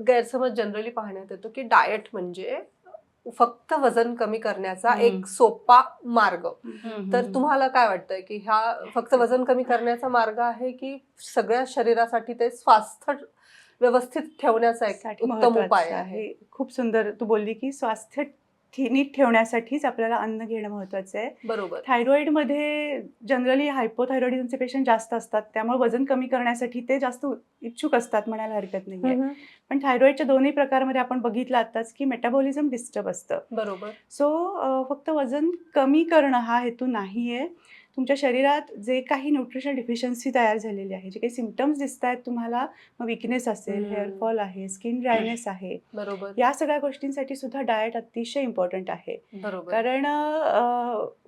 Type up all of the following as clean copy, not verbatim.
गैरसमज जनरली पाहण्यात येतो की डाएट म्हणजे फक्त वजन कमी करण्याचा एक सोपा मार्ग. तर तुम्हाला काय वाटतंय की हा फक्त वजन कमी करण्याचा मार्ग आहे की सगळ्या शरीरासाठी ते स्वास्थ्य व्यवस्थित ठेवण्याचा एक उत्तम उपाय आहे? खूप सुंदर तू बोलली की स्वास्थ्य नीट ठेवण्यासाठीच आपल्याला अन्न घेणं महत्वाचं आहे. बरोबर. थायरॉइडमध्ये जनरली हायपोथायरॉइडिझमचे पेशंट जास्त असतात, त्यामुळे वजन कमी करण्यासाठी ते जास्त इच्छुक असतात म्हणायला हरकत नाहीये. पण थायरॉइडच्या दोन्ही प्रकारमध्ये आपण बघितलं आताच की मेटाबॉलिझम डिस्टर्ब असतं. बरोबर. सो फक्त वजन कमी करणं हा हेतू नाहीये. तुमच्या शरीरात जे काही न्यूट्रिशनल डिफिशियन्सी तयार झालेली आहे, जे काही सिम्पटम्स दिसत आहेत तुम्हाला, मग विकनेस असेल, हेअरफॉल आहे, स्किन ड्रायनेस आहे, बरोबर. या सगळ्या गोष्टींसाठी सुद्धा डाएट अतिशय इम्पॉर्टंट आहे. बरोबर. कारण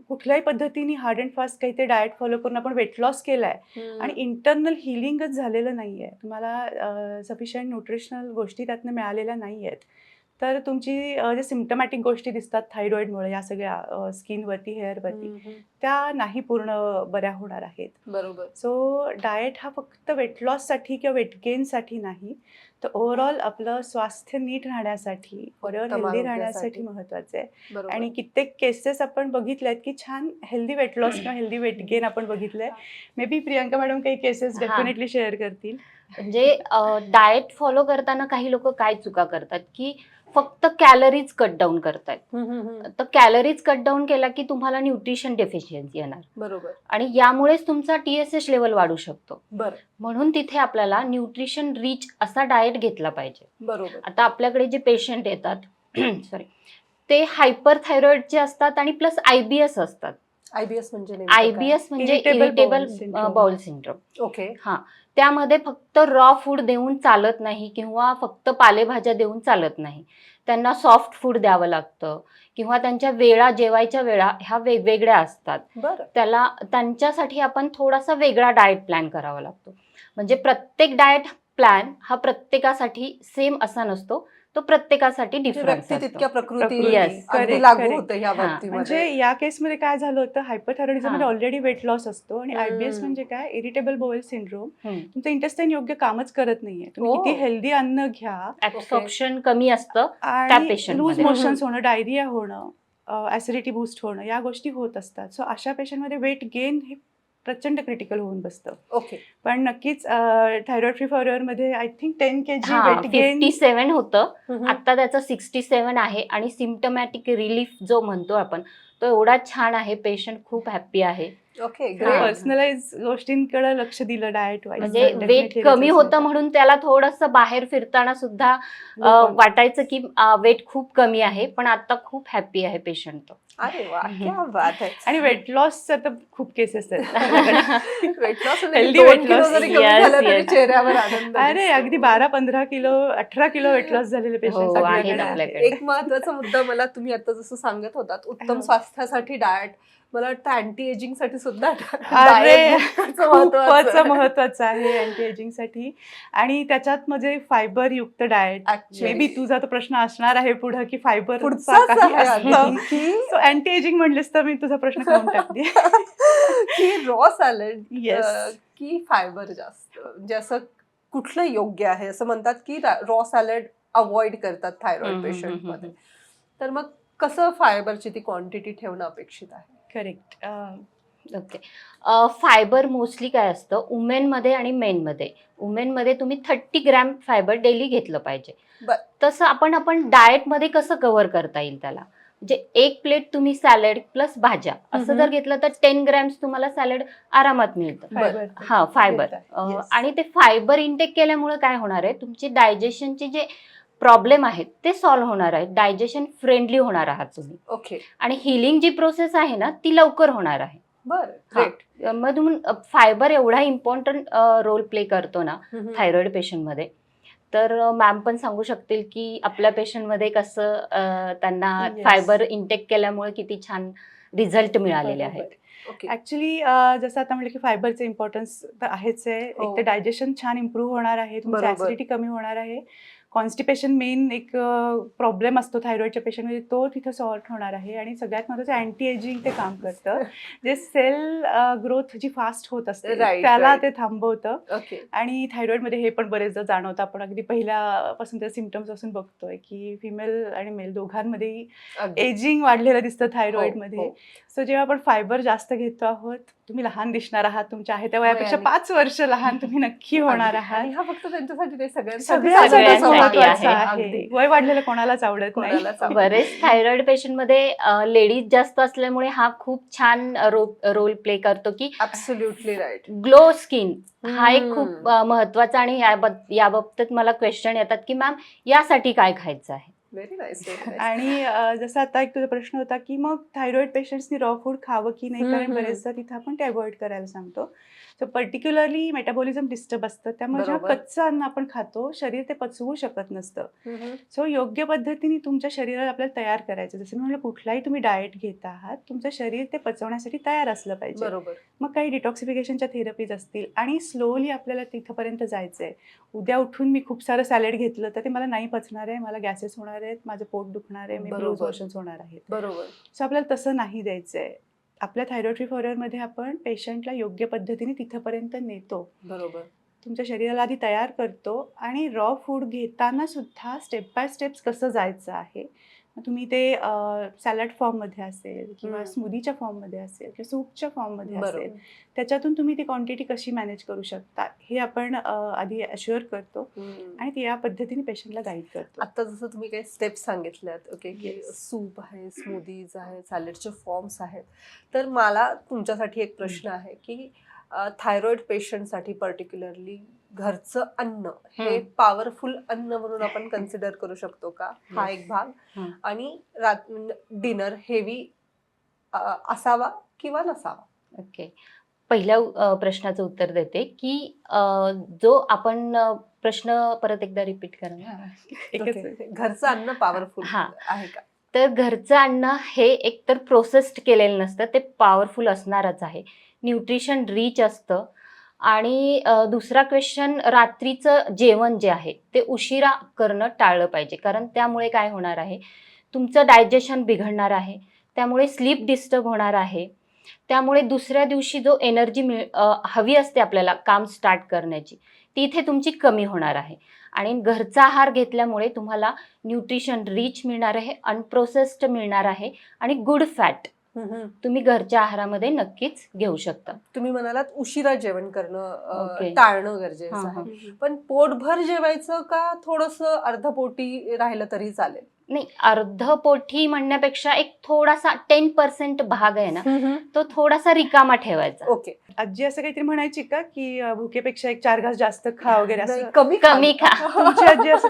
कुठल्याही पद्धतीने हार्ड अँड फास्ट काही ते डाएट फॉलो करून आपण वेट लॉस केलाय आणि इंटरनल हिलिंगच झालेलं नाहीये, तुम्हाला सफिशियंट न्यूट्रिशनल गोष्टी त्यातनं मिळालेल्या नाही आहेत, तर तुमची जे सिम्पटमॅटिक गोष्टी दिसतात थायरॉइडमुळे या सगळ्या स्किनवरती, हेअरवरती, त्या नाही पूर्ण बऱ्या होणार आहेत. बरोबर. सो डाएट हा फक्त वेट लॉससाठी किंवा वेट गेनसाठी नाही, तर ओव्हरऑल आपलं स्वास्थ्य नीट राहण्यासाठी, बरोबर हेल्दी राहण्यासाठी महत्वाचं आहे. आणि कित्येक केसेस आपण बघितल्या आहेत की छान हेल्दी वेट लॉस किंवा हेल्दी वेट गेन आपण बघितलंय. मे बी प्रियांका मॅडम काही केसेस डेफिनेटली शेअर करतील. म्हणजे डाएट फॉलो करताना काही लोक काय चुका करतात की फक्त कॅलरीज कट डाऊन करतायत. तर कॅलरीज कट डाऊन केला की तुम्हाला न्यूट्रिशन डेफिशियन्सी येणार. बरोबर. आणि यामुळेच तुमचा TSH लेवल वाढू शकतो. बरं. म्हणून तिथे आपल्याला न्यूट्रिशन रिच असा डाएट घेतला पाहिजे. बरोबर. आता आपल्याकडे जे पेशंट येतात सॉरी, ते हायपर थायरॉइडचे असतात आणि प्लस IBS असतात. IBS म्हणजे इरिटेबल बाउल सिंड्रोम. ओके. हा, त्यामध्ये फक्त रॉ फूड देऊन चालत नाही किंवा फक्त पालेभाज्या देऊन चालत नाही. त्यांना सॉफ्ट फूड द्यावं लागतं किंवा त्यांच्या वेळा, जेवायच्या वेळा ह्या वेगवेगळ्या असतात. त्यांच्यासाठी आपण थोडासा वेगळा डाएट प्लॅन करावा लागतो. म्हणजे प्रत्येक डाएट प्लॅन हा प्रत्येकासाठी सेम असा नसतो, तो प्रत्येकासाठी डिफरन्स असतो. लागू होतं ह्या बाबतीमध्ये. म्हणजे या केसमध्ये काय झालं होतं, हायपरथायरॉइडिझममध्ये ऑलरेडी वेट लॉस असतो आणि IBS म्हणजे काय, इरिटेबल बाउल सिंड्रोम. तुमचं इंटेस्टाईन योग्य कामच करत नाहीये. तुम्ही किती हेल्दी अन्न घ्या, ऍब्सॉर्प्शन कमी असतं आणि लूज मोशन्स होणं, डायरिया होणं, ऍसिडिटी बूस्ट होणं, या गोष्टी होत असतात. सो अशा पेशंटमध्ये वेट गेन हे प्रचंड क्रिटिकल होऊन बसतं. ओके. पण नक्कीच थायरॉइड फ्री फॉर मध्ये I think 10 kg weight gain 57 होतं. आता त्याचं 67 आहे आणि सिम्पटमॅटिक रिलीफ जो म्हणतो आपण, तो एवढा छान आहे. पेशंट खूप हॅप्पी आहे. ओके. पर्सनलाइज गोष्टींकडे लक्ष दिलं डाएट वाईज. म्हणजे वेट कमी होतं म्हणून त्याला थोडंसं बाहेर फिरताना सुद्धा वाटायचं की वेट खूप कमी आहे, पण आता खूप हॅप्पी आहे पेशंट. अरे वा, क्या बात आहे. आणि वेट लॉस तर खूप केसेस आहेत. Weight loss healthy weight loss चेहऱ्यावर आनंद. अरे अगदी 12-15 किलो 18 किलो वेट लॉस झालेले पेशंट आहेत. एक महत्वाचा मुद्दा मला तुम्ही आता जसं सांगत होतात, उत्तम स्वास्थ्यासाठी डाएट, मला वाटतं अँटी एजिंग साठी सुद्धा खूपच महत्वाचं आहे अँटी एजिंग साठी. आणि त्याच्यात म्हणजे फायबर युक्त डाएट. मे बी तुझा तो प्रश्न असणार आहे पुढे की फायबर अँटी एजिंग म्हणलेस तर मी तुझा प्रश्न काढून टाकते की रॉ सॅलड की फायबर जास्त, म्हणजे असं कुठलं योग्य आहे? असं म्हणतात की रॉ सॅलड अवॉइड करतात थायरॉइड पेशंट मध्ये, तर मग कसं फायबरची ती क्वांटिटी ठेवणं अपेक्षित आहे? करेक्ट. ओके. फायबर मोस्टली काय असतं, वुमेनमध्ये आणि मेनमध्ये. वुमेनमध्ये तुम्ही 30 ग्रॅम फायबर डेली घेतलं पाहिजे. तसं आपण डाएटमध्ये कसं कव्हर करता येईल त्याला, म्हणजे एक प्लेट तुम्ही सॅलड प्लस भाज्या असं जर घेतलं तर 10 ग्रॅम्स तुम्हाला सॅलड आरामात मिळतं. हा, फायबर. आणि ते फायबर इंटेक केल्यामुळे काय होणार आहे, तुमची डायजेशनचे जे प्रॉब्लेम आहेत ते सॉल्व्ह होणार आहेत. डायजेशन फ्रेंडली होणार आहात तुम्ही. ओके. आणि हिलिंग जी प्रोसेस आहे ना, ती लवकर होणार आहे. बरं. मधून फायबर एवढा इम्पॉर्टंट रोल प्ले करतो ना थायरॉइड पेशंटमध्ये. तर मॅम पण सांगू शकतील की आपल्या पेशंटमध्ये कसं त्यांना फायबर इंटेक केल्यामुळे किती छान रिझल्ट मिळालेले आहेत. ऍक्च्युली जसं आता म्हटलं की फायबरचं इम्पॉर्टन्स तर आहेच आहे. एक तर डायजेशन छान इम्प्रूव्ह होणार आहे, तुमची ऍसिडिटी कमी होणार आहे, कॉन्स्टिपेशन मेन एक प्रॉब्लेम असतो थायरॉइडच्या पेशंटमध्ये, तो तिथं सॉर्ट होणार आहे. आणि सगळ्यात महत्त्वाचं अँटी एजिंग ते काम करतं, जे सेल ग्रोथ जी फास्ट होत असते Right, त्याला right. ते थांबवतं. ओके. आणि थायरॉइडमध्ये हे पण बरेचदा जाणवतं, आपण अगदी पहिल्यापासून त्या सिम्पटम्स पासून बघतोय की फिमेल आणि मेल दोघांमध्येही एजिंग वाढलेलं दिसतं थायरॉइडमध्ये. हो. सो जेव्हा आपण फायबर जास्त घेतो आहोत, तुम्ही लहान दिसणार आहात, तुमच्या आहे त्या वयापेक्षा वयाने. 5 वर्ष लहान तुम्ही नक्की होणार आहात. आणि हा फक्त त्यांच्यासाठी नाही, सगळ्यांसाठी सगळ्यासाठी सगळ्यांसाठी महत्वाचं आहे. आहे. वय वाढलेलं कोणालाच आवडत नाही. कोणालाच आवडत बरेच थायरॉइड पेशंटमध्ये लेडीज जास्त असल्यामुळे हा खूप छान रोल प्ले करतो की ऍब्सोल्युटली राईट. ग्लो स्किन हा एक खूप महत्वाचा. आणि या बाबतीत मला क्वेश्चन येतात की मॅम यासाठी काय खायचं आहे. Very nice. आणि जसं आता एक तुझा प्रश्न होता की मग थायरॉइड पेशंट्सनी रॉ फूड खावं की नाही, कारण बरेचदा तिथं आपण ते अवॉइड करायला सांगतो. सो पर्टिक्युलरली मेटाबॉलिझम डिस्टर्ब असतं, त्यामुळे जेव्हा बरोबर. कच्चं अन्न आपण खातो शरीर ते पचवू शकत नसतं. सो योग्य पद्धतीने तुमच्या शरीराला आपल्याला तयार करायचं. जसं मी म्हटलं, कुठलाही तुम्ही डाएट घेत आहात, तुमचं शरीर ते पचवण्यासाठी तयार असलं पाहिजे. बरोबर. मग काही डिटॉक्सिफिकेशनच्या थेरपीज असतील, आणि स्लोली आपल्याला तिथंपर्यंत जायचं आहे. उद्या उठून मी खूप सारं सॅलड घेतलं तर ते मला नाही पचणार आहे, मला गॅसेस होणार आहेत, माझं पोट दुखणार आहे, मी लूज बरोबर. मोशन्स होणार आहेत. बरोबर. सो आपल्याला तसं नाही द्यायचं आहे. आपल्या थायरॉइड फ्री फॉरवर्डमध्ये आपण पेशंटला योग्य पद्धतीने तिथंपर्यंत नेतो, बरोबर. तुमच्या शरीराला आधी तयार करतो, आणि रॉ फूड घेताना सुद्धा स्टेप बाय स्टेप्स कसं जायचं आहे. मग तुम्ही ते सॅलड फॉर्ममध्ये असेल किंवा स्मूदीच्या फॉर्ममध्ये असेल किंवा सूपच्या फॉर्ममध्ये असेल, बरोबर. त्याच्यातून तुम्ही ती क्वांटिटी कशी मॅनेज करू शकता हे आपण आधी अश्युअर करतो, आणि ते या पद्धतीने पेशंटला गाईड करतो. आता जसं तुम्ही काही स्टेप्स सांगितल्यात, ओके, की Yes. सूप आहे, स्मूदीज आहे, सॅलडचे फॉर्म्स आहेत, तर मला तुमच्यासाठी एक प्रश्न आहे की थायरॉइड पेशंटसाठी पर्टिक्युलरली घरचं अन्न हे पॉवरफुल अन्न म्हणून आपण कन्सिडर करू शकतो का, हा एक भाग. आणि डिनर हेवी असावा किंवा नसावा. ओके, पहिल्या प्रश्नाचं उत्तर देते की जो आपण प्रश्न परत एकदा रिपीट करा. Okay. घरचं अन्न पॉवरफुल हा. आहे का. तर घरचं अन्न हे एकतर प्रोसेस्ड केलेलं नसतं, ते पॉवरफुल असणारच आहे, न्यूट्रिशन रिच असतं. आणि दुसरा क्वेश्चन, रात्रीचं जेवण जे आहे ते उशिरा करणं टाळलं पाहिजे, कारण त्यामुळे काय होणार आहे, तुमचं डायजेशन बिघडणार आहे, त्यामुळे स्लीप डिस्टर्ब होणार आहे, त्यामुळे दुसऱ्या दिवशी जो एनर्जी हवी असते आपल्याला काम स्टार्ट करण्याची, ती इथे तुमची कमी होणार आहे. आणि घरचा आहार घेतल्यामुळे तुम्हाला न्यूट्रिशन रिच मिळणार आहे, अनप्रोसेस्ड मिळणार आहे, आणि गुड फॅट तुम्ही घरच्या आहारामध्ये नक्कीच घेऊ शकता. तुम्ही म्हणालात उशिरा जेवण करणं Okay. टाळणं गरजेचं हा, आहे, पण पोटभर जेवायचं का थोडंसं अर्धपोटी राहिलं तरी चालेल. नाही, अर्धपोटी म्हणण्यापेक्षा एक थोडासा 10% भाग आहे ना, तो थोडासा रिकामा ठेवायचा. ओके. आजी असं काहीतरी म्हणायची का की भुकेपेक्षा एक 4 घास जास्त खा वगैरे नाही, असं? कमी खा.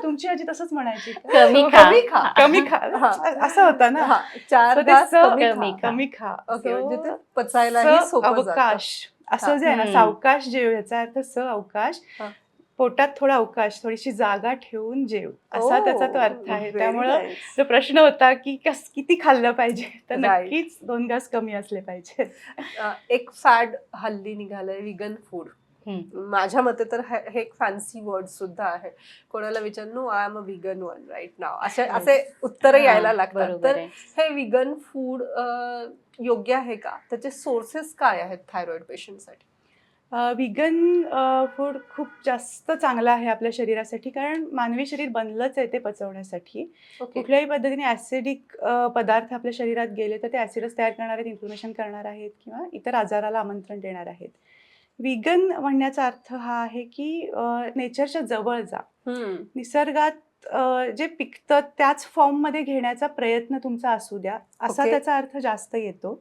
तुमची आजी तसंच म्हणायची का? कमी खा. कमी खा. कमी खा हा. असं होतं ना. हा, 4 So घास ते कमी कमी खा. खा. कमी खा. ओके, So, म्हणजे ते पचायलाही सोपं जातं. अवकाश असं जे आहे ना, हा. सावकाश जेव, याचा अर्थ अवकाश, हा. पोटात थोडा अवकाश, थोडीशी जागा ठेवून जेव, असा त्याचा तो अर्थ आहे. Very त्यामुळं nice. जो प्रश्न होता की किती खाल्लं पाहिजे, तर Right. नक्कीच 2 घास कमी असले पाहिजे. एक फॅड हल्ली निघालंय विगन फूड. माझ्या मते तर हे एक फॅन्सी वर्ड सुद्धा आहे. कोणाला विचार, no I am a vegan one right नाव, असे उत्तर यायला लागतात. बरोबर तर आहे. हे विगन फूड योग्य आहे का, त्याचे सोर्सेस काय आहेत थायरॉइड पेशंटसाठी. विगन फूड खूप जास्त चांगलं आहे आपल्या शरीरासाठी, कारण मानवी शरीर बनलंच आहे ते पचवण्यासाठी. ओके. कुठल्याही पद्धतीने ॲसिडिक पदार्थ आपल्या शरीरात गेले तर ते ॲसिडच तयार करणार आहेत, इन्फ्लमेशन करणार आहेत, किंवा इतर आजाराला आमंत्रण देणार आहेत. विगन म्हणण्याचा अर्थ हा आहे की नेचरच्या जवळ जा, निसर्गात जे पिकतं त्याच फॉर्ममध्ये घेण्याचा प्रयत्न तुमचा असू द्या, असा Okay. त्याचा अर्थ जास्त येतो.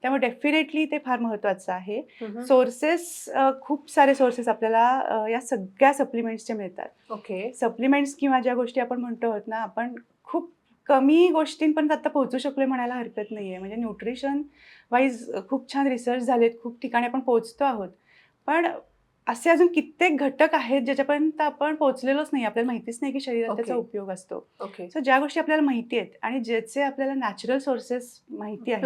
त्यामुळे डेफिनेटली ते फार महत्त्वाचं आहे. सोर्सेस, खूप सारे सोर्सेस आपल्याला या सगळ्या सप्लिमेंट्सचे मिळतात. ओके. सप्लिमेंट्स किंवा ज्या गोष्टी आपण म्हणतो आहोत ना, आपण खूप कमी गोष्टींपर्यंत आता पोहोचू शकलो म्हणायला हरकत नाही आहे. म्हणजे न्यूट्रिशन वाईज खूप छान रिसर्च झालेत, खूप ठिकाणी आपण पोहोचतो आहोत. पण असे अजून कित्येक घटक आहेत ज्याच्यापर्यंत आपण पोहोचलेलोच नाही, आपल्याला माहितीच नाही की शरीरात त्याचा Okay. उपयोग असतो. ओके. सो ज्या गोष्टी आपल्याला माहिती आहेत आणि ज्याचे आपल्याला नॅचरल सोर्सेस माहिती आहेत,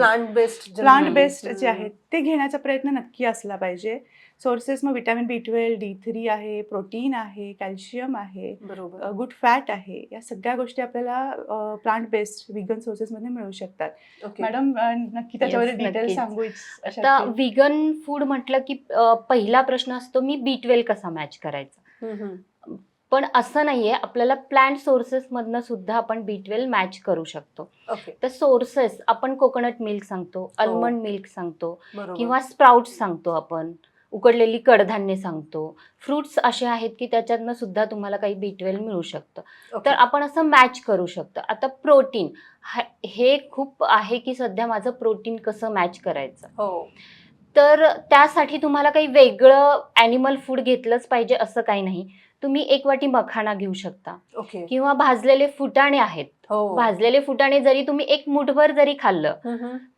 प्लांट बेस्ड जे आहेत ते घेण्याचा प्रयत्न नक्की असला पाहिजे. सोर्सेस मग विटॅमिन B12, D3 आहे, प्रोटीन आहे, कॅल्शियम आहे, बरोबर. गुड फॅट आहे. या सगळ्या गोष्टी आपल्याला प्लांट बेस्ड विगन सोर्सेसमध्ये मिळू शकतात. ओके. मॅडम नक्की त्याच्यामध्ये Yes, डिटेल नक्कीच. सांगू आता विगन फूड म्हटलं की पहिला प्रश्न असतो मी B12 कसा मॅच करायचा. पण असं नाहीये, आपल्याला प्लांट सोर्सेस मधनं सुद्धा आपण B12 मॅच करू शकतो. ओके. तर सोर्सेस आपण कोकोनट मिल्क सांगतो, आल्मंड मिल्क सांगतो, बरोबर. किंवा स्प्राउट्स सांगतो, आपण उकडलेली कडधान्य सांगतो. फ्रुट्स असे आहेत की त्याच्यातनं सुद्धा तुम्हाला काही B12 मिळू शकतं. ओके. तर आपण असं मॅच करू शकतो. आता प्रोटीन हे खूप आहे की सध्या माझं प्रोटीन कसं मॅच करायचं. हो. तर त्यासाठी तुम्हाला काही वेगळं ॲनिमल फूड घेतलंच पाहिजे असं काही नाही. तुम्ही 1 वाटी मखाना घेऊ शकता ओके. किंवा भाजलेले फुटाणे आहेत. हो. भाजलेले फुटाणे जरी तुम्ही 1 मुठभर जरी खाल्लं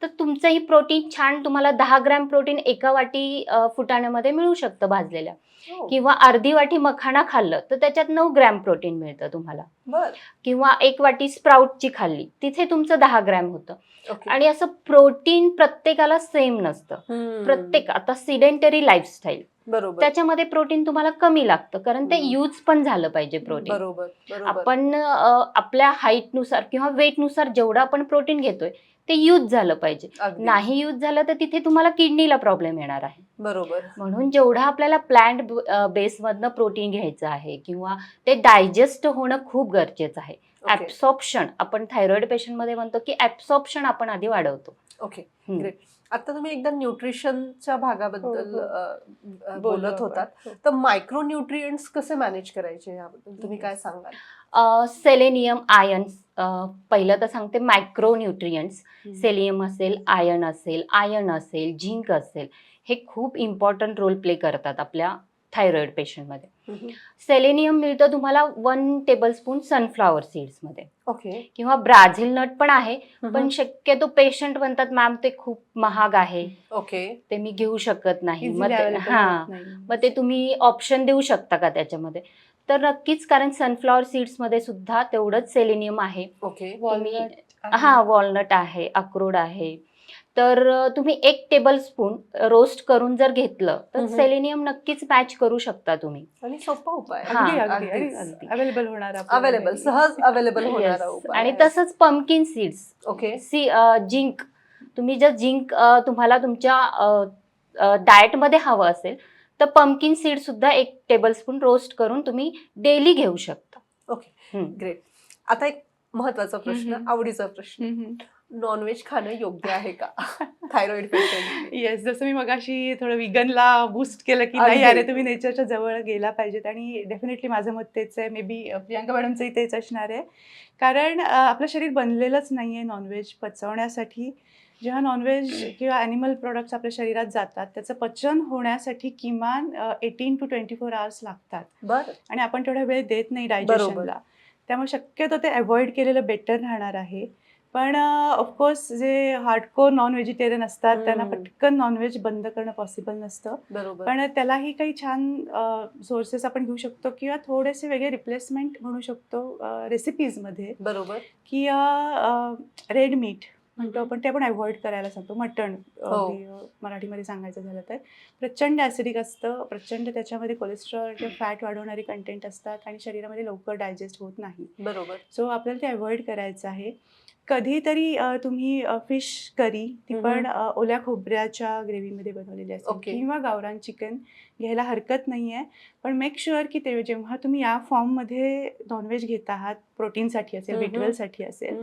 तर तुमचंही प्रोटीन छान, तुम्हाला 10 ग्रॅम प्रोटीन 1 वाटी फुटाण्यामध्ये मिळू शकतं भाजलेल्या. हो. किंवा अर्धी वाटी मखाना खाल्लं तर त्याच्यात 9 ग्रॅम प्रोटीन मिळतं तुम्हाला. बर. किंवा 1 वाटी स्प्राउटची खाल्ली तिथे तुमचं 10 ग्रॅम होतं. ओके. आणि असं प्रोटीन प्रत्येकाला सेम नसतं. प्रत्येक आता सिडेंटरी लाईफस्टाईल बरोबर. त्याच्यामध्ये प्रोटीन तुम्हाला कमी लागतं, कारण ते यूज पण झालं पाहिजे प्रोटीन. बरोबर. बरोबर. आपण आपल्या हाईटनुसार किंवा वेटनुसार जेवढं आपण प्रोटीन घेतोय ते यूज झालं पाहिजे. अगदी. नाही यूज झालं तर तिथे तुम्हाला किडनीला प्रॉब्लेम येणार आहे. बरोबर. म्हणून जेवढं आपल्याला प्लांट बेसमधनं प्रोटीन घ्यायचं आहे किंवा ते डायजेस्ट होणं खूप गरजेचं आहे. ओके. ऍब्सॉर्प्शन, आपण थायरॉइड पेशंटमध्ये म्हणतो की ऍब्सॉर्प्शन आपण आधी वाढवतो. ओके. हम्म. ग्रेट. आता तुम्ही एकदा न्यूट्रिशनच्या भागाबद्दल बोललो बोलत आपण. होतात. हो. तर मायक्रो न्यूट्रिएंट्स कसे मॅनेज करायचे याबद्दल तुम्ही काय सांगाल? सेलेनियम, आयर्न, पहिलं तर सांगते मायक्रो न्यूट्रियंट्स. सेलियम असेल, आयर्न असेल, झिंक असेल, हे खूप इम्पॉर्टंट रोल प्ले करतात आपल्या थायरॉइड पेशंटमध्ये. सेलेनियम मिळतं तुम्हाला 1 टेबलस्पून सनफ्लॉवर सीड्समध्ये, ओके. किंवा ब्राझील नट पण आहे, पण शक्यतो पेशंट म्हणतात मॅम ते खूप महाग आहे, ओके. ते मी घेऊ शकत नाही. Easily मग ते available होत नाही. मग ते तुम्ही ऑप्शन देऊ शकता का त्याच्यामध्ये? तर नक्कीच, कारण सनफ्लॉवर सीड्समध्ये सुद्धा तेवढंच सेलेनियम आहे. ओके. तुम्ही Walnut आहे. वॉलनट आहे, अक्रोड आहे. तर तुम्ही 1 टेबलस्पून रोस्ट करून जर घेतलं तर सेलेनियम नक्कीच मॅच करू शकता तुम्ही. आणि सोपा उपाय. हा, अगदी अगदी अगदीच. अगदी अवेलेबल होणार आपल्याला. अवेलेबल, सहज अवेलेबल होणारा Yes. उपाय आणि आहे. तसंच पंपकिन सीड्स, ओके. झिंक, तुम्ही जर झिंक तुम्हाला तुमच्या डाएटमध्ये हवं असेल तर पंपकिन सीड सुद्धा 1 टेबलस्पून रोस्ट करून तुम्ही डेली घेऊ शकता. ओके. ग्रेट. आता एक महत्वाचा प्रश्न, आवडीचा प्रश्न. नॉनव्हेज खाणं योग्य आहे का थायरॉइड पेशंट? येस, जसं मी मगाशी थोडं विगनला बूस्ट केलं की नाही, अगदी. अरे तुम्ही नेचरच्या जवळ गेला पाहिजेत. आणि डेफिनेटली माझं मत तेच आहे. मे बी प्रियांका मॅडमचंही तेच असणार आहे. कारण आपलं शरीर बनलेलंच नाही आहे नॉनव्हेज पचवण्यासाठी. जेव्हा नॉनव्हेज किंवा ॲनिमल प्रोडक्ट्स आपल्या शरीरात जातात त्याचं पचन होण्यासाठी किमान 18 to 24 आवर्स लागतात. बरं. आणि आपण तेवढा वेळ देत नाही डायजेशनला. त्यामुळे शक्यतो ते अवॉइड केलेलं बेटर राहणार आहे. पण ऑफकोर्स जे हार्डकोर नॉन व्हेजिटेरियन असतात त्यांना पटकन नॉनव्हेज बंद करणं पॉसिबल नसतं. बरोबर. पण त्यालाही काही छान सोर्सेस आपण घेऊ शकतो किंवा थोडेसे वेगळे रिप्लेसमेंट म्हणू शकतो रेसिपीजमध्ये. बरोबर. की रेड मीट म्हणतो आपण, ते आपण अवॉइड करायला सांगतो. मटण मराठीमध्ये सांगायचं झालं तर प्रचंड ॲसिडिक असतं, प्रचंड त्याच्यामध्ये कोलेस्ट्रॉल किंवा फॅट वाढवणारी कंटेंट असतात आणि शरीरामध्ये लवकर डायजेस्ट होत नाही. बरोबर. सो आपल्याला ते अवॉइड करायचं आहे. कधीतरी तुम्ही फिश करी, ती पण ओल्या खोबऱ्याच्या ग्रेव्हीमध्ये बनवलेली असेल ओके. किंवा गावरान चिकन घ्यायला हरकत नाही आहे. पण मेक शुअर की ते जेव्हा तुम्ही या फॉर्ममध्ये नॉनव्हेज घेत आहात, प्रोटीनसाठी असेल, B12साठी असेल,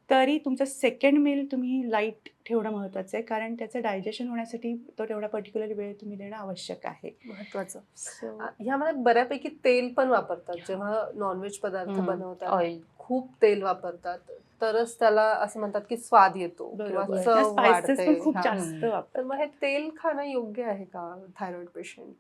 तरी तुमचं सेकंड मील तुम्ही लाईट ठेवणं महत्त्वाचं आहे. कारण त्याचं डायजेशन होण्यासाठी तो तेवढा पर्टिक्युलर वेळ तुम्ही देणं आवश्यक आहे. महत्वाचं. सो ह्यामध्ये बऱ्यापैकी तेल पण वापरतात जेव्हा नॉनव्हेज पदार्थ बनवतात. ऑइल खूप तेल वापरतात, तरच त्याला असं म्हणतात की स्वाद येतो किंवा चव स्पायसेस पण खूप वाढते. जास्त वापर. तर मग हे तेल खाणं योग्य आहे का थायरॉइड पेशंट?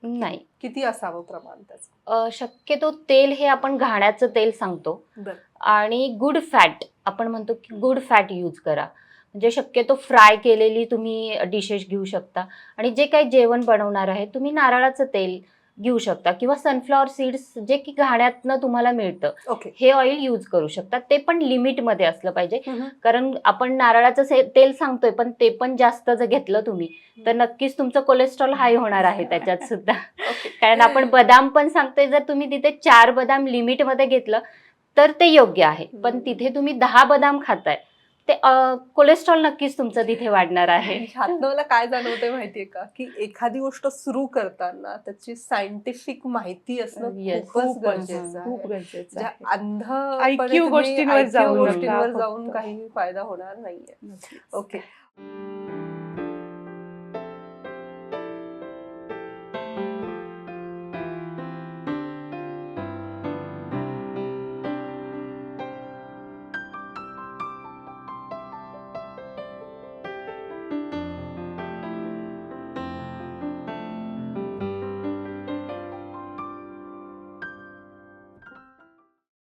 नाही. किती असावं प्रमाण त्याचं? शक्यतो तेल हे आपण घाण्याचं तेल सांगतो. बरं. आणि गुड फॅट, आपण म्हणतो की गुड फॅट यूज करा. म्हणजे शक्यतो फ्राय केलेली तुम्ही डिशेस घेऊ शकता आणि जे काही जेवण बनवणार आहे तुम्ही नारळाचं तेल घेऊ शकता किंवा सनफ्लॉवर सीड्स जे की घाण्यातनं तुम्हाला मिळतं ओके. हे ऑइल यूज करू शकता. ते पण लिमिटमध्ये असलं पाहिजे, कारण आपण नारळाचं तेल सांगतोय पण ते पण जास्त जर घेतलं तुम्ही तर नक्कीच तुमचं कोलेस्ट्रॉल हाय होणार आहे त्याच्यात सुद्धा. कारण आपण बदाम पण सांगतोय, जर तुम्ही तिथे 4 बदाम लिमिटमध्ये घेतलं तर ते योग्य आहे, पण तिथे तुम्ही 10 बदाम खाताय ते कोलेस्ट्रॉल नक्कीच तुमचं तिथे वाढणार आहे. ह्यातनं मला काय जाणवते माहितीये का, की एखादी गोष्ट सुरू करताना त्याची सायंटिफिक माहिती असणं Yes. खूपच गरजेचं खूप आहे. गरजेचं आहे. अंधपणे IQ तुम्ही गोष्टींवर IQ जाऊ नका गोष्टींवर फक्त. जाऊन काही फायदा होणार नाहीये. नक्कीच. ओके.